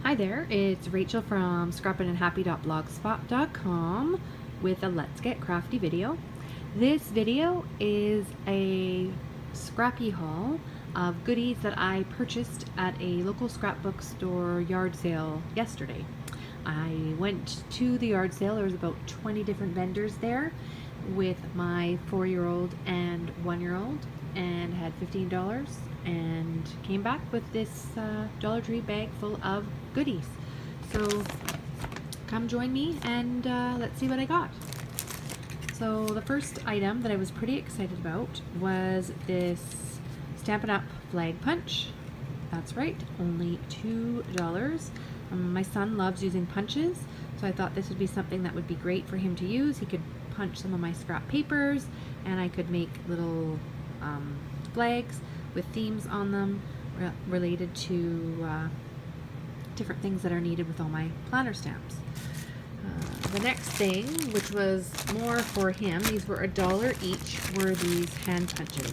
Hi there, it's Rachel from scrapeahappy.blogspot.com with a Let's Get Crafty video. This video is a scrappy haul of goodies that I purchased at a local scrapbook store yard sale yesterday. I went to the yard sale. There was about 20 different vendors there with my 4-year-old and 1-year-old, and had $15 and came back with this Dollar Tree bag full of goodies. So come join me and let's see what I got. So the first item that I was pretty excited about was this Stampin' Up flag punch. That's right, only $2. My son loves using punches, so I thought this would be something that would be great for him to use. He could punch some of my scrap papers, and I could make little flags with themes on them related to different things that are needed with all my planner stamps. The next thing, which was more for him, these were $1 each, were these hand punches.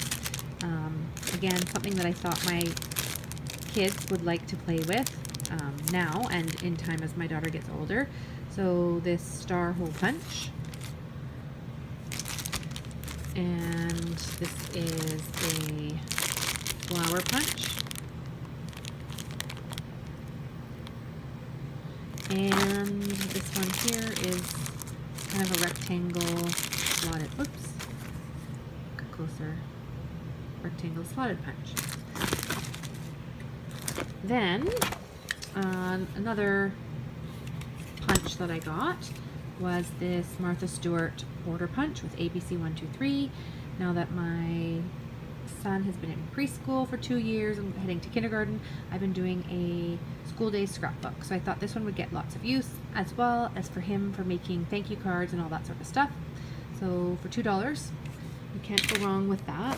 Again, something that I thought my kids would like to play with now and in time as my daughter gets older. So this star hole punch, and this is a flower punch, and this one here is kind of a rectangle slotted, whoops, look closer, rectangle slotted punch. Then another punch that I got was this Martha Stewart border punch with ABC 1, 2, 3. Now that my son has been in preschool for 2 years and heading to kindergarten, I've been doing a school day scrapbook. So I thought this one would get lots of use, as well as for him for making thank you cards and all that sort of stuff. So for $2, you can't go wrong with that.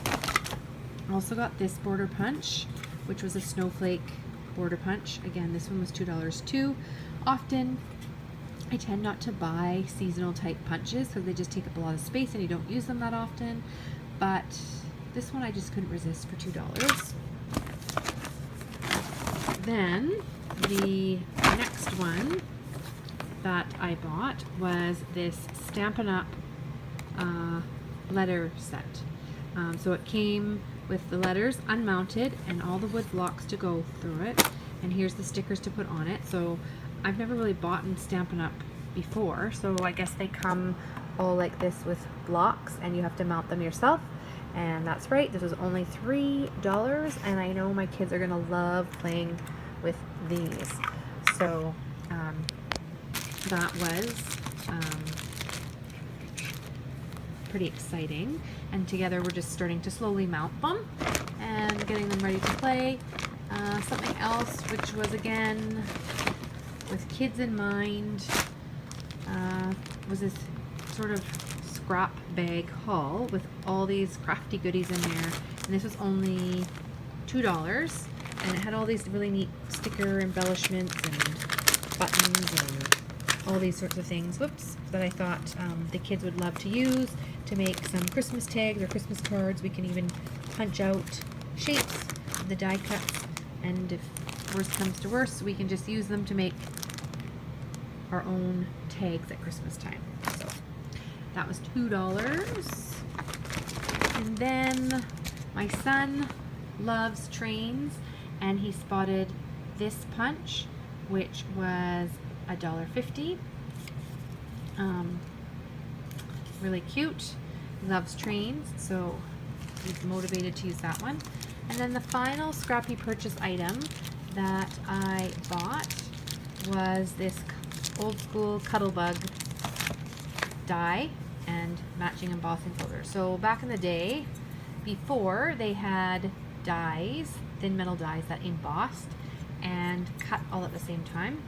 I also got this border punch, which was a snowflake border punch. Again, this one was $2 too. Often I tend not to buy seasonal type punches because they just take up a lot of space and you don't use them that often, but this one I just couldn't resist for $2. Then the next one that I bought was this Stampin' Up Letter Set. So it came with the letters unmounted and all the wood blocks to go through it, and here's the stickers to put on it. So I've never really bought in Stampin' Up before, so I guess they come all like this with blocks and you have to mount them yourself. And that's right, this was only $3, and I know my kids are gonna love playing with these. So that was pretty exciting, and together we're just starting to slowly mount them and getting them ready to play. Something else which was again with kids in mind was this sort of scrap bag haul with all these crafty goodies in there, and this was only $2, and it had all these really neat sticker embellishments and buttons and all these sorts of things, whoops, that I thought the kids would love to use to make some Christmas tags or Christmas cards. We can even punch out shapes of the die cuts, and if worst comes to worst, we can just use them to make our own tags at Christmas time. So that was $2. And then my son loves trains, and he spotted this punch, which was $1.50. Really cute. He loves trains, so he's motivated to use that one. And then the final scrappy purchase item that I bought was this old school Cuttlebug die and matching embossing folder. So back in the day, before they had dies, thin metal dies that embossed and cut all at the same time,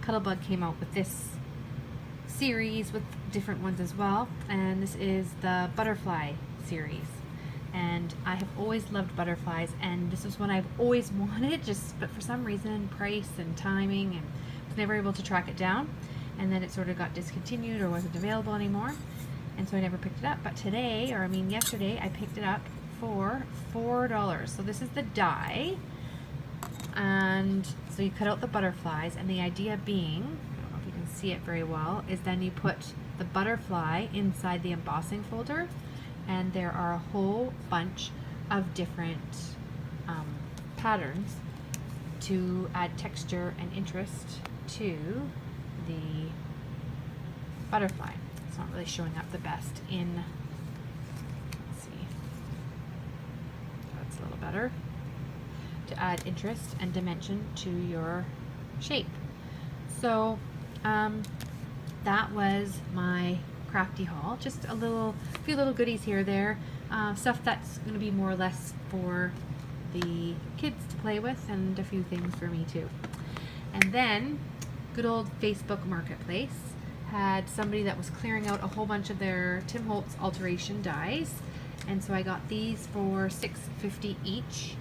Cuttlebug came out with this series with different ones as well, and this is the butterfly series. And I have always loved butterflies, and this is one I've always wanted, but for some reason, price and timing, and was never able to track it down. And then it sort of got discontinued or wasn't available anymore, and so I never picked it up. But today, or I mean yesterday, I picked it up for $4. So this is the die, and And so you cut out the butterflies, and the idea being, I don't know if you can see it very well, is then you put the butterfly inside the embossing folder, and there are a whole bunch of different patterns to add texture and interest to the butterfly. It's not really showing up the best in, let's see, that's a little better, to add interest and dimension to your shape. So that was my Crafty haul. Just a few little goodies here or there, stuff that's going to be more or less for the kids to play with, and a few things for me too. And then good old Facebook Marketplace had somebody that was clearing out a whole bunch of their Tim Holtz alteration dies, and so I got these for $6.50 each.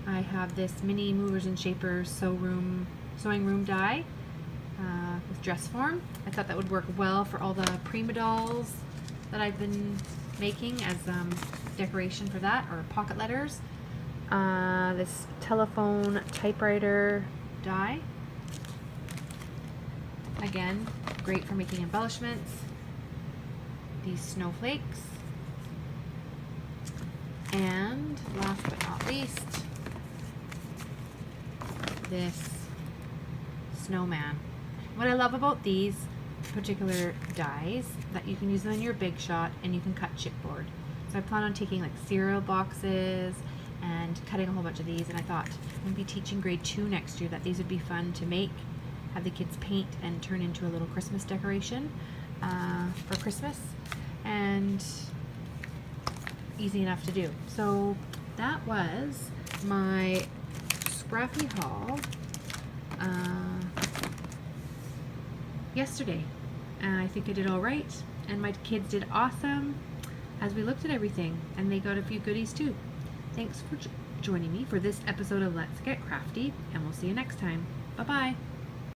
I have this mini movers and shapers sewing room die with dress form. I thought that would work well for all the prima dolls that I've been making as decoration for that, or pocket letters. This telephone typewriter die, again great for making embellishments. These snowflakes, and last but not least, this snowman. What I love about these particular dies, that you can use them in your Big Shot and you can cut chipboard. So I plan on taking like cereal boxes and cutting a whole bunch of these, and I thought I'm going to be teaching grade 2 next year that these would be fun to make, have the kids paint and turn into a little Christmas decoration for Christmas, and easy enough to do. So that was my Scrappy haul yesterday, and I think I did all right, and my kids did awesome as we looked at everything, and they got a few goodies too. Thanks for joining me for this episode of Let's Get Crafty, and we'll see you next time. Bye bye.